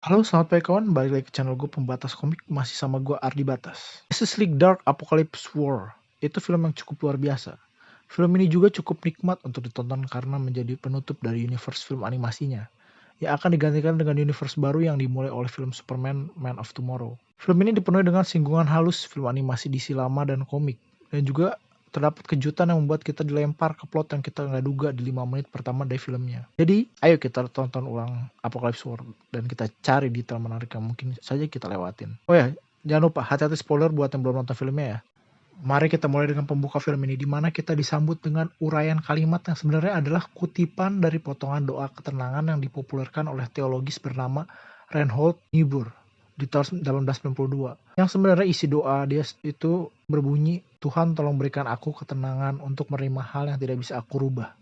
Halo, selamat pagi kawan. Balik lagi ke channel gue Pembatas Komik. Masih sama gue Ardi Batas. Justice League Dark Apocalypse War. Itu film yang cukup luar biasa. Film ini juga cukup nikmat untuk ditonton karena menjadi penutup dari universe film animasinya, yang akan digantikan dengan universe baru yang dimulai oleh film Superman Man of Tomorrow. Film ini dipenuhi dengan singgungan halus film animasi DC lama dan komik, dan juga terdapat kejutan yang membuat kita dilempar ke plot yang kita nggak duga di 5 menit pertama dari filmnya. Jadi, ayo kita tonton ulang Apocalypse War dan kita cari detail menarik yang mungkin saja kita lewatin. Oh ya, jangan lupa hati-hati spoiler buat yang belum nonton filmnya ya. Mari kita mulai dengan pembuka film ini, di mana kita disambut dengan uraian kalimat yang sebenarnya adalah kutipan dari potongan doa ketenangan yang dipopulerkan oleh teologis bernama Reinhold Niebuhr di tahun 1892. Yang sebenarnya isi doa dia itu berbunyi, Tuhan tolong berikan aku ketenangan untuk menerima hal yang tidak bisa aku rubah,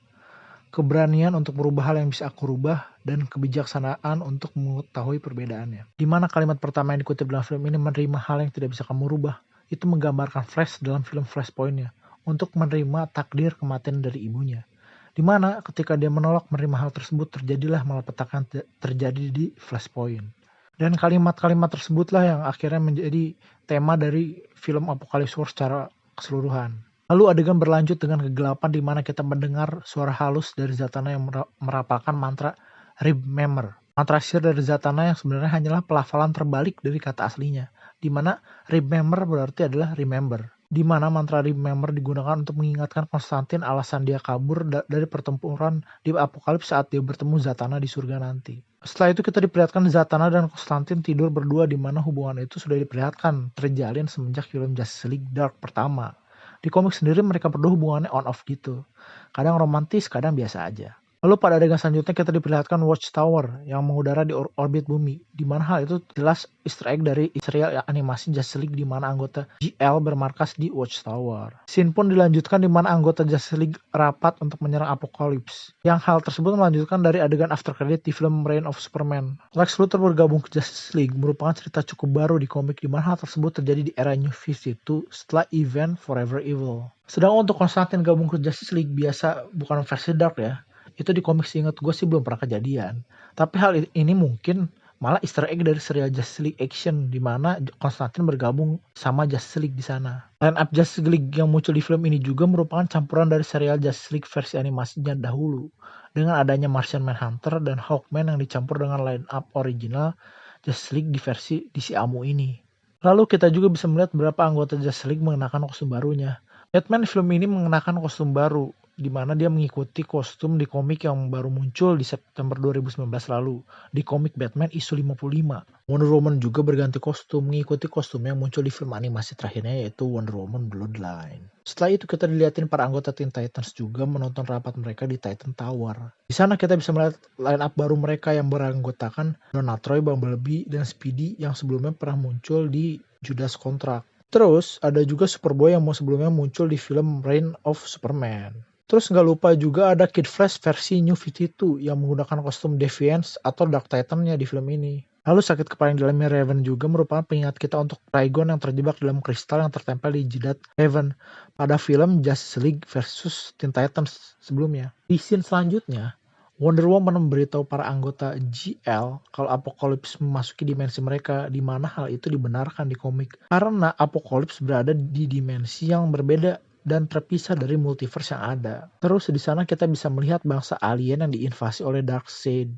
keberanian untuk merubah hal yang bisa aku rubah, dan kebijaksanaan untuk mengetahui perbedaannya. Di mana kalimat pertama yang dikutip dalam film ini, menerima hal yang tidak bisa kamu rubah, itu menggambarkan Flash dalam film Flashpoint-nya untuk menerima takdir kematian dari ibunya. Di mana ketika dia menolak menerima hal tersebut, terjadilah malapetaka yang terjadi di Flashpoint. Dan kalimat-kalimat tersebutlah yang akhirnya menjadi tema dari film Apocalypse War secara keseluruhan. Lalu adegan berlanjut dengan kegelapan di mana kita mendengar suara halus dari Zatanna yang merapalkan mantra Remember. Mantra sihir dari Zatanna yang sebenarnya hanyalah pelafalan terbalik dari kata aslinya, di mana Remember berarti adalah remember. Di mana mantra Remember digunakan untuk mengingatkan Konstantin alasan dia kabur dari pertempuran di Apokalips saat dia bertemu Zatanna di surga nanti. Setelah itu kita diperlihatkan Zatanna dan Konstantin tidur berdua, di mana hubungan itu sudah diperlihatkan terjalin semenjak film Justice League Dark pertama. Di komik sendiri mereka berdua hubungannya on off gitu. Kadang romantis, kadang biasa aja. Lalu pada adegan selanjutnya kita diperlihatkan Watchtower yang mengudara di orbit bumi, di mana hal itu jelas Easter egg dari serial animasi Justice League di mana anggota GL bermarkas di Watchtower. Scene pun dilanjutkan di mana anggota Justice League rapat untuk menyerang Apocalypse. Yang hal tersebut melanjutkan dari adegan after credit di film Reign of Superman. Lex Luthor bergabung ke Justice League merupakan cerita cukup baru di komik, di mana hal tersebut terjadi di era New 52 setelah event Forever Evil. Sedangkan untuk Konstantin gabung ke Justice League biasa, bukan versi Dark ya, itu di komik seingat gue sih belum pernah kejadian. Tapi hal ini mungkin malah Easter egg dari serial Justice League Action, di mana Konstantin bergabung sama Justice League di sana. Line up Justice League yang muncul di film ini juga merupakan campuran dari serial Justice League versi animasinya dahulu, dengan adanya Martian Manhunter dan Hawkman yang dicampur dengan line up original Justice League di versi DC AMU ini. Lalu kita juga bisa melihat beberapa anggota Justice League mengenakan kostum barunya. Batman di film ini mengenakan kostum baru, di mana dia mengikuti kostum di komik yang baru muncul di September 2019 lalu, di komik Batman isu 55. Wonder Woman juga berganti kostum, mengikuti kostum yang muncul di film animasi terakhirnya, yaitu Wonder Woman Bloodline. Setelah itu kita dilihatin para anggota Teen Titans juga menonton rapat mereka di Titan Tower. Di sana kita bisa melihat line up baru mereka yang beranggotakan Donna Troy, Bumblebee, dan Speedy yang sebelumnya pernah muncul di Judas Contract. Terus ada juga Superboy yang sebelumnya muncul di film Reign of Superman. Terus nggak lupa juga ada Kid Flash versi New 52 yang menggunakan kostum Defiance atau Dark Titan-nya di film ini. Lalu sakit kepala yang dalamnya Raven juga merupakan pengingat kita untuk Trigon yang terjebak dalam kristal yang tertempel di jidat Raven pada film Justice League versus Teen Titans sebelumnya. Di scene selanjutnya, Wonder Woman memberitahu para anggota GL kalau Apocalypse memasuki dimensi mereka, di mana hal itu dibenarkan di komik. Karena Apocalypse berada di dimensi yang berbeda dan terpisah dari multiverse yang ada. Terus di sana kita bisa melihat bangsa alien yang diinvasi oleh Darkseid,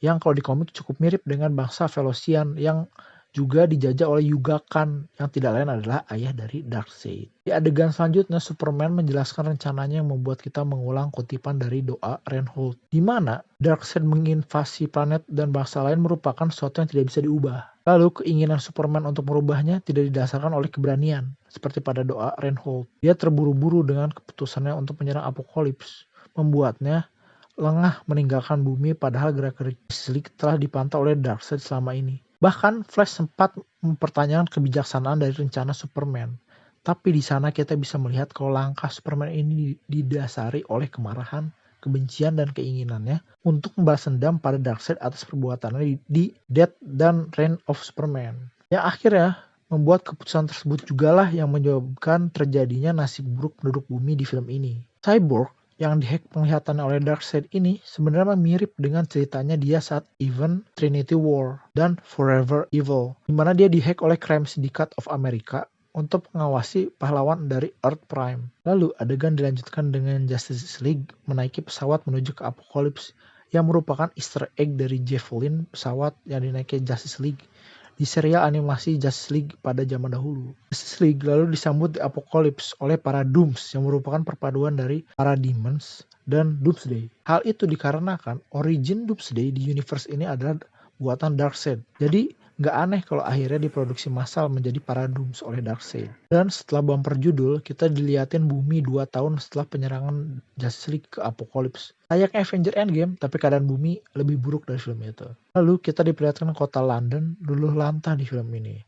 yang kalau di komik cukup mirip dengan bangsa Velocian yang juga dijajah oleh Yuga Khan, yang tidak lain adalah ayah dari Darkseid. Di adegan selanjutnya, Superman menjelaskan rencananya yang membuat kita mengulang kutipan dari doa Reinhold, di mana Darkseid menginvasi planet dan bangsa lain merupakan sesuatu yang tidak bisa diubah. Lalu keinginan Superman untuk merubahnya tidak didasarkan oleh keberanian, seperti pada doa Reinhold. Dia terburu-buru dengan keputusannya untuk menyerang Apocalypse, membuatnya lengah meninggalkan bumi, padahal gerak-gerik Justice League telah dipantau oleh Darkseid selama ini. Bahkan Flash sempat mempertanyakan kebijaksanaan dari rencana Superman. Tapi di sana kita bisa melihat kalau langkah Superman ini didasari oleh kemarahan, kebencian, dan keinginannya untuk membalas dendam pada Darkseid atas perbuatannya di Death dan Reign of Superman. Yang akhirnya membuat keputusan tersebut jugalah yang menyebabkan terjadinya nasib buruk penduduk bumi di film ini. Cyborg yang dihack penglihatannya oleh Darkseid ini sebenarnya mirip dengan ceritanya dia saat event Trinity War dan Forever Evil, di mana dia dihack oleh Crime Syndicate of America untuk mengawasi pahlawan dari Earth Prime. Lalu adegan dilanjutkan dengan Justice League menaiki pesawat menuju ke Apocalypse yang merupakan Easter egg dari Javelin, pesawat yang dinaiki Justice League di serial animasi Justice League pada zaman dahulu. Justice League lalu disambut di Apocalypse oleh para Dooms yang merupakan perpaduan dari para Demons dan Doomsday. Hal itu dikarenakan origin Doomsday di universe ini adalah buatan Darkseid. Jadi nggak aneh kalau akhirnya diproduksi massal menjadi para Dooms oleh Darkseid. Dan setelah bumper judul, kita diliatin bumi 2 tahun setelah penyerangan Justice League ke Apocalypse. Layaknya Avenger Endgame, tapi keadaan bumi lebih buruk dari film itu. Lalu kita diperlihatkan kota London luluh lantah di film ini.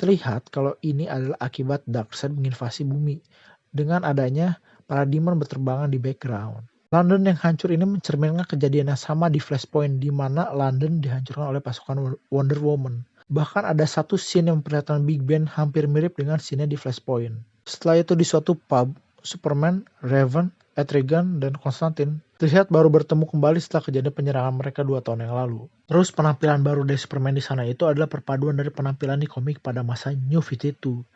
Terlihat kalau ini adalah akibat Darkseid menginvasi bumi dengan adanya para demon berterbangan di background. London yang hancur ini mencerminkan kejadian yang sama di Flashpoint, di mana London dihancurkan oleh pasukan Wonder Woman. Bahkan ada satu scene yang memperlihatkan Big Ben hampir mirip dengan scene di Flashpoint. Setelah itu di suatu pub, Superman, Raven, Etrigan, dan Constantine terlihat baru bertemu kembali setelah kejadian penyerangan mereka 2 tahun yang lalu. Terus penampilan baru dari Superman di sana itu adalah perpaduan dari penampilan di komik pada masa New 52,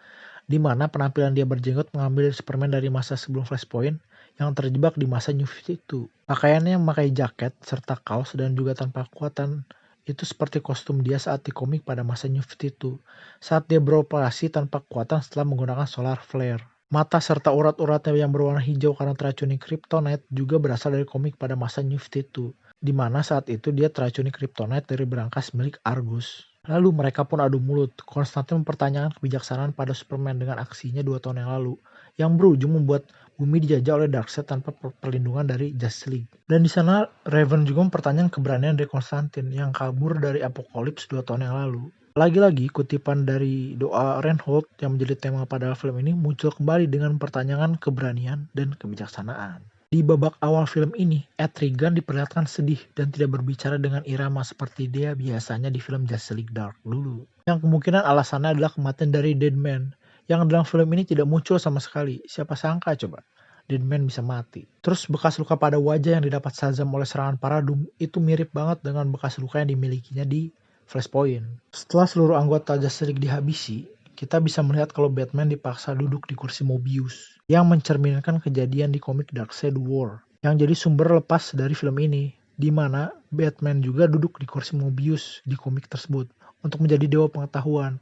di mana penampilan dia berjenggot mengambil dari Superman dari masa sebelum Flashpoint yang terjebak di masa New 52. Pakaiannya memakai jaket serta kaos dan juga tanpa kekuatan itu seperti kostum dia saat di komik pada masa New 52, saat dia beroperasi tanpa kekuatan setelah menggunakan solar flare. Mata serta urat-uratnya yang berwarna hijau karena teracuni kryptonite juga berasal dari komik pada masa New 52, di mana saat itu dia teracuni kryptonite dari berangkas milik Argus. Lalu mereka pun adu mulut. Konstantin mempertanyakan kebijaksanaan pada Superman dengan aksinya 2 tahun yang lalu, yang berujung membuat bumi dijajah oleh Darkseid tanpa perlindungan dari Justice League. Dan di sana Raven juga mempertanyakan keberanian dari Konstantin yang kabur dari Apocalypse 2 tahun yang lalu. Lagi-lagi kutipan dari doa Reinhold yang menjadi tema pada film ini muncul kembali dengan pertanyaan keberanian dan kebijaksanaan. Di babak awal film ini, Etrigan diperlihatkan sedih dan tidak berbicara dengan irama seperti dia biasanya di film Justice League Dark dulu. Yang kemungkinan alasannya adalah kematian dari Deadman, yang dalam film ini tidak muncul sama sekali. Siapa sangka coba, Deadman bisa mati. Terus bekas luka pada wajah yang didapat Shazam oleh serangan para Doom itu mirip banget dengan bekas luka yang dimilikinya di Flashpoint. Setelah seluruh anggota Justice League dihabisi, kita bisa melihat kalau Batman dipaksa duduk di kursi Mobius, yang mencerminkan kejadian di komik Darkseid War, yang jadi sumber lepas dari film ini, di mana Batman juga duduk di kursi Mobius di komik tersebut untuk menjadi dewa pengetahuan.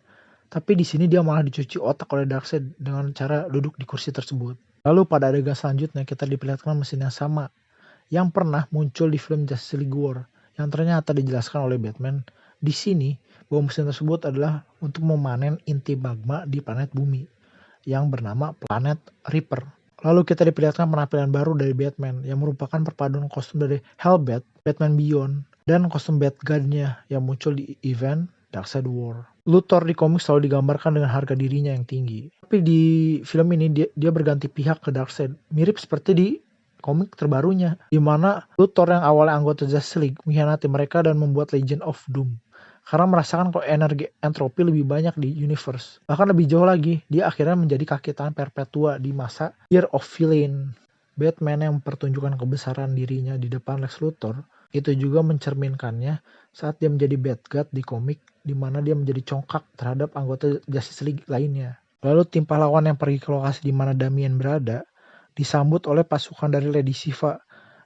Tapi di sini dia malah dicuci otak oleh Darkseid dengan cara duduk di kursi tersebut. Lalu pada adegan selanjutnya kita diperlihatkan mesin yang sama yang pernah muncul di film Justice League War, yang ternyata dijelaskan oleh Batman di sini bahwa mesin tersebut adalah untuk memanen inti magma di planet bumi yang bernama planet Reaper. Lalu kita diperlihatkan penampilan baru dari Batman yang merupakan perpaduan kostum dari Hellbat, Batman Beyond, dan kostum Batguard-nya yang muncul di event Darkseid War. Luthor di komik selalu digambarkan dengan harga dirinya yang tinggi. Tapi di film ini dia berganti pihak ke Darkseid, mirip seperti di komik terbarunya, di mana Luthor yang awalnya anggota Justice League mengkhianati mereka dan membuat Legion of Doom karena merasakan kalau energi entropi lebih banyak di universe. Bahkan lebih jauh lagi, dia akhirnya menjadi kaki tangan perpetua di masa Year of Villain. Batman yang mempertunjukkan kebesaran dirinya di depan Lex Luthor itu juga mencerminkannya saat dia menjadi Batguard di komik, di mana dia menjadi congkak terhadap anggota Justice League lainnya. Lalu tim pahlawan yang pergi ke lokasi di mana Damian berada disambut oleh pasukan dari Lady Shiva,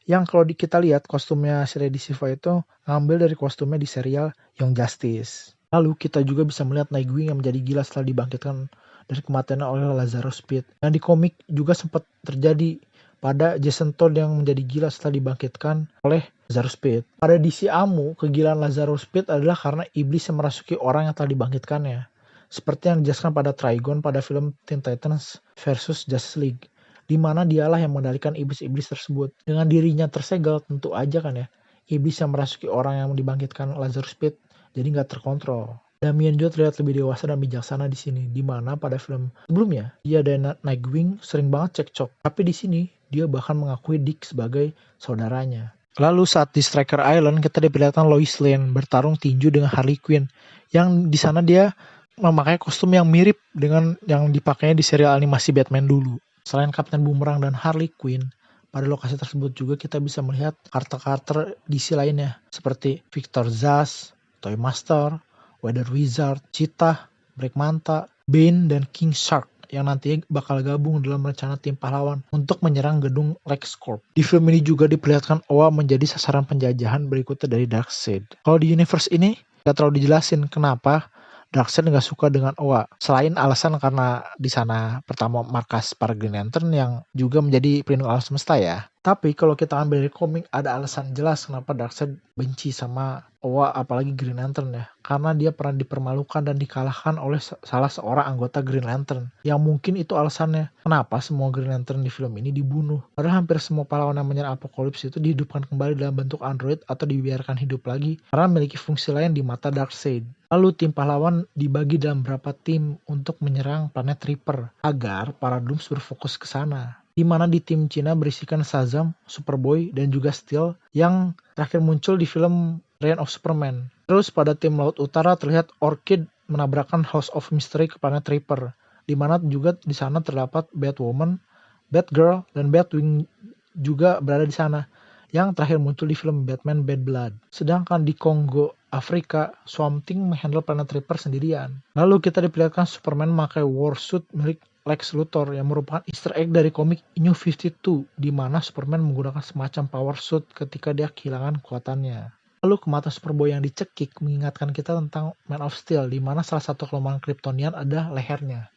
yang kalau kita lihat kostumnya si Lady Shiva itu ngambil dari kostumnya di serial Young Justice. Lalu kita juga bisa melihat Nightwing yang menjadi gila setelah dibangkitkan dari kematiannya oleh Lazarus Pit. Yang di komik juga sempat terjadi pada Jason Todd yang menjadi gila setelah dibangkitkan oleh Lazarus Pit. Pada DC Amu, kegilaan Lazarus Pit adalah karena iblis yang merasuki orang yang telah dibangkitkannya. Seperti yang dijelaskan pada Trigon pada film Teen Titans versus Justice League, di mana dialah yang mengendalikan iblis-iblis tersebut. Dengan dirinya tersegel, tentu aja kan ya, iblis yang merasuki orang yang dibangkitkan Lazarus Pit jadi nggak terkontrol. Damian juga terlihat lebih dewasa dan bijaksana di sini, di mana pada film sebelumnya dia dan Nightwing sering banget cekcok, tapi di sini dia bahkan mengakui Dick sebagai saudaranya. Lalu saat di Striker Island kita diperlihatkan Lois Lane bertarung tinju dengan Harley Quinn, yang di sana dia memakai kostum yang mirip dengan yang dipakainya di serial animasi Batman dulu. Selain Kapten Boomerang dan Harley Quinn, Pada lokasi tersebut juga kita bisa melihat karakter-karakter DC lainnya seperti Victor Zsasz, Toy Master, Weather Wizard, Cheetah, Black Manta, Bane, dan King Shark yang nantinya bakal gabung dalam rencana tim pahlawan untuk menyerang gedung LexCorp. Di film ini juga diperlihatkan Oa menjadi sasaran penjajahan berikutnya dari Darkseid. Kalau di universe ini gak terlalu dijelasin kenapa Darkseid nggak suka dengan Oa. Selain alasan karena di sana pertama markas para Green Lantern yang juga menjadi pelindung alam semesta ya. Tapi kalau kita ambil dari komik ada alasan jelas kenapa Darkseid benci sama Oa apalagi Green Lantern ya. Karena dia pernah dipermalukan dan dikalahkan oleh salah seorang anggota Green Lantern. Yang mungkin itu alasannya kenapa semua Green Lantern di film ini dibunuh. Padahal hampir semua pahlawan yang menyerang Apokolips itu dihidupkan kembali dalam bentuk android atau dibiarkan hidup lagi karena memiliki fungsi lain di mata Darkseid. Lalu tim pahlawan dibagi dalam beberapa tim untuk menyerang planet Reaper agar para Dooms berfokus ke sana. Di mana di tim Cina berisikan Shazam, Superboy, dan juga Steel yang terakhir muncul di film Reign of Superman. Terus pada tim Laut Utara terlihat Orchid menabrakkan House of Mystery ke planet Reaper, di mana juga di sana terdapat Batwoman, Batgirl, dan Batwing juga berada di sana. Yang terakhir muncul di film Batman Bad Blood. Sedangkan di Kongo, Afrika, Swamp Thing menghandle planet Reaper sendirian. Lalu kita diperlihatkan Superman memakai warsuit milik Lex Luthor yang merupakan easter egg dari komik New 52 di mana Superman menggunakan semacam power suit ketika dia kehilangan kekuatannya. Lalu kematan Superboy yang dicekik mengingatkan kita tentang Man of Steel di mana salah satu kelemahan Kryptonian ada lehernya.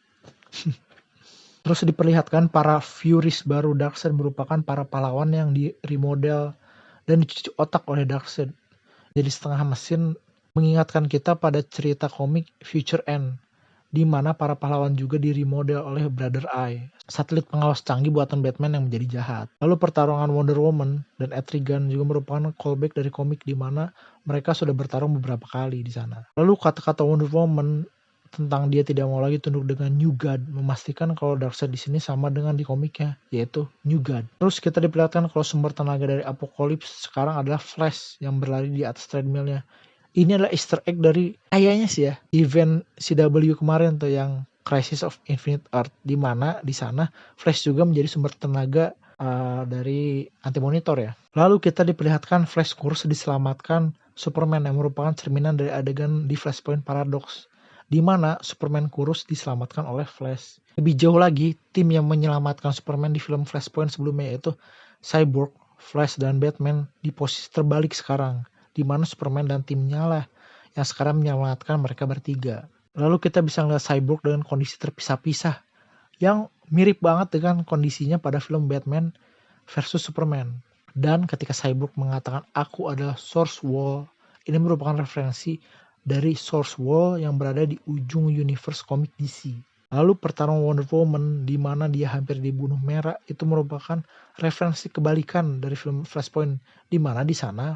Terus diperlihatkan para Furies baru Darkseid merupakan para pahlawan yang di-remodel dan dicuci otak oleh Darkseid. Jadi setengah mesin mengingatkan kita pada cerita komik Future End, di mana para pahlawan juga di-remodel oleh Brother Eye, satelit pengawas canggih buatan Batman yang menjadi jahat. Lalu pertarungan Wonder Woman dan Etrigan juga merupakan callback dari komik di mana mereka sudah bertarung beberapa kali di sana. Lalu kata-kata Wonder Woman tentang dia tidak mau lagi tunduk dengan New God memastikan kalau Darkseid di sini sama dengan di komiknya, yaitu New God. Terus kita diperlihatkan kalau sumber tenaga dari Apokolips sekarang adalah Flash yang berlari di atas treadmillnya. Ini adalah easter egg dari kayaknya sih ya event CW kemarin tuh yang Crisis of Infinite Earth, di mana di sana Flash juga menjadi sumber tenaga dari anti-monitor ya. Lalu kita diperlihatkan Flash kurus diselamatkan Superman yang merupakan cerminan dari adegan di Flashpoint Paradox, di mana Superman kurus diselamatkan oleh Flash. Lebih jauh lagi, tim yang menyelamatkan Superman di film Flashpoint sebelumnya yaitu Cyborg, Flash, dan Batman di posisi terbalik sekarang, di mana Superman dan timnya lah yang sekarang menyelamatkan mereka bertiga. Lalu kita bisa melihat Cyborg dengan kondisi terpisah-pisah yang mirip banget dengan kondisinya pada film Batman versus Superman. Dan ketika Cyborg mengatakan aku adalah Source Wall, ini merupakan referensi dari Source Wall yang berada di ujung universe komik DC. Lalu pertarungan Wonder Woman di mana dia hampir dibunuh Mera itu merupakan referensi kebalikan dari film Flashpoint di mana di sana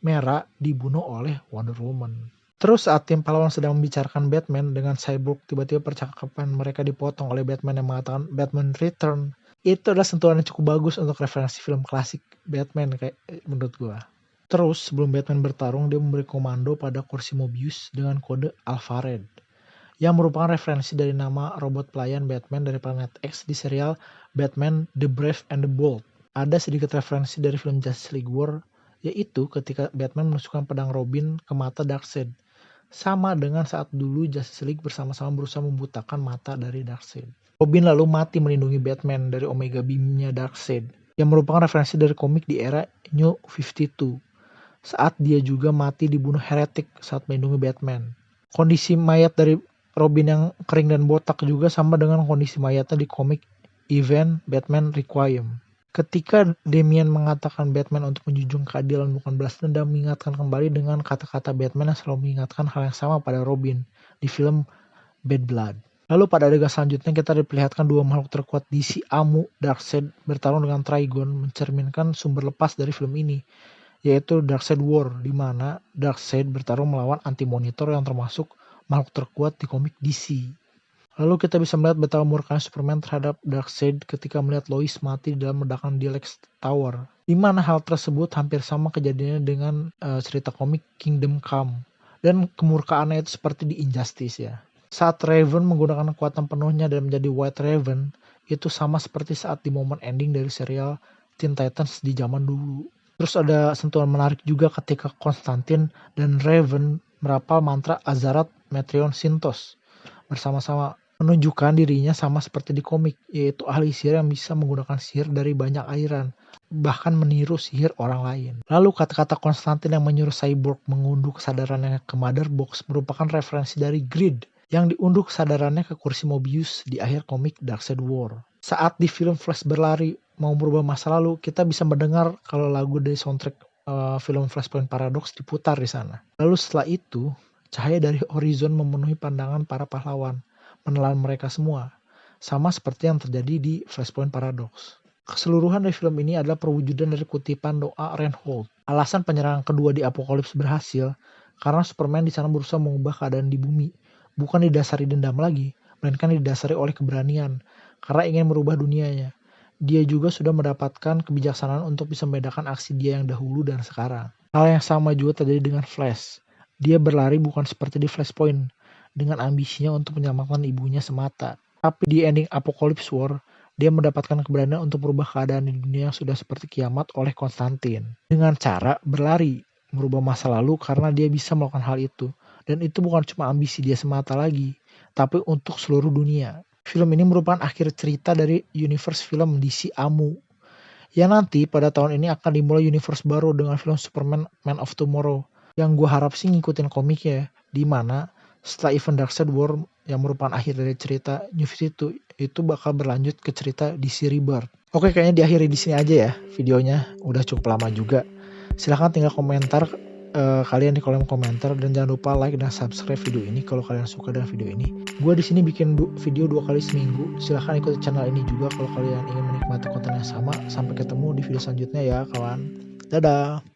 Mera dibunuh oleh Wonder Woman. Terus saat tim pahlawan sedang membicarakan Batman dengan Cyborg, tiba-tiba percakapan mereka dipotong oleh Batman yang mengatakan Batman Return. Itu adalah sentuhan yang cukup bagus untuk referensi film klasik Batman kayak menurut gua. Terus sebelum Batman bertarung, dia memberi komando pada kursi Mobius dengan kode Alphared, yang merupakan referensi dari nama robot pelayan Batman dari planet X di serial Batman The Brave and the Bold. Ada sedikit referensi dari film Justice League War, yaitu ketika Batman menusukkan pedang Robin ke mata Darkseid. Sama dengan saat dulu Justice League bersama-sama berusaha membutakan mata dari Darkseid. Robin lalu mati melindungi Batman dari Omega Beam-nya Darkseid, yang merupakan referensi dari komik di era New 52. Saat dia juga mati dibunuh Heretic saat melindungi Batman. Kondisi mayat dari Robin yang kering dan botak juga sama dengan kondisi mayatnya di komik Event Batman Requiem. Ketika Damian mengatakan Batman untuk menjunjung keadilan bukan balas dendam, mengingatkan kembali dengan kata-kata Batman yang selalu mengingatkan hal yang sama pada Robin di film Bad Blood. Lalu pada adegan selanjutnya kita diperlihatkan dua makhluk terkuat DC Amu, Darkseid bertarung dengan Trigon, mencerminkan sumber lepas dari film ini, yaitu Darkseid War, di mana Darkseid bertarung melawan anti-monitor yang termasuk makhluk terkuat di komik DC. Lalu kita bisa melihat betapa murkanya Superman terhadap Darkseid ketika melihat Lois mati di dalam ledakan di Lex Tower, di mana hal tersebut hampir sama kejadiannya dengan cerita komik Kingdom Come, dan kemurkaannya itu seperti di Injustice ya. Saat Raven menggunakan kekuatan penuhnya dan menjadi White Raven, itu sama seperti saat di momen ending dari serial Teen Titans di zaman dulu. Terus ada sentuhan menarik juga ketika Konstantin dan Raven merapal mantra Azarat Metrion Sintos bersama-sama, menunjukkan dirinya sama seperti di komik, yaitu ahli sihir yang bisa menggunakan sihir dari banyak aliran, bahkan meniru sihir orang lain. Lalu kata-kata Konstantin yang menyuruh Cyborg mengunduh kesadarannya ke Mother Box merupakan referensi dari Grid yang diunduh kesadarannya ke kursi Mobius di akhir komik Darkseid War. Saat di film Flash berlari mau merubah masa lalu, kita bisa mendengar kalau lagu dari soundtrack film Flashpoint Paradox diputar di sana. Lalu setelah itu, cahaya dari horizon memenuhi pandangan para pahlawan, menelan mereka semua, sama seperti yang terjadi di Flashpoint Paradox. Keseluruhan dari film ini adalah perwujudan dari kutipan doa Reinhold. Alasan penyerangan kedua di Apokalips berhasil karena Superman di sana berusaha mengubah keadaan di bumi, bukan didasari dendam lagi, melainkan didasari oleh keberanian, karena ingin merubah dunianya. Dia juga sudah mendapatkan kebijaksanaan untuk bisa membedakan aksi dia yang dahulu dan sekarang. Hal yang sama juga terjadi dengan Flash. Dia berlari bukan seperti di Flashpoint, dengan ambisinya untuk menyelamatkan ibunya semata. Tapi di ending Apocalypse War, dia mendapatkan keberanian untuk merubah keadaan di dunia yang sudah seperti kiamat oleh Konstantin. Dengan cara berlari, merubah masa lalu karena dia bisa melakukan hal itu. Dan itu bukan cuma ambisi dia semata lagi, tapi untuk seluruh dunia. Film ini merupakan akhir cerita dari universe film DC AMU. Yang nanti pada tahun ini akan dimulai universe baru dengan film Superman Man of Tomorrow. Yang gue harap sih ngikutin komiknya, di mana setelah event Darkseid War yang merupakan akhir dari cerita New 52 itu bakal berlanjut ke cerita DC Rebirth. Oke, kayaknya diakhiri di sini aja ya videonya, udah cukup lama juga. Silahkan tinggal komentar kalian di kolom komentar, dan jangan lupa like dan subscribe video ini kalau kalian suka dengan video ini. Gue di sini bikin video 2 kali seminggu. Silahkan ikuti channel ini juga kalau kalian ingin menikmati konten yang sama. Sampai ketemu di video selanjutnya ya kawan. Dadah.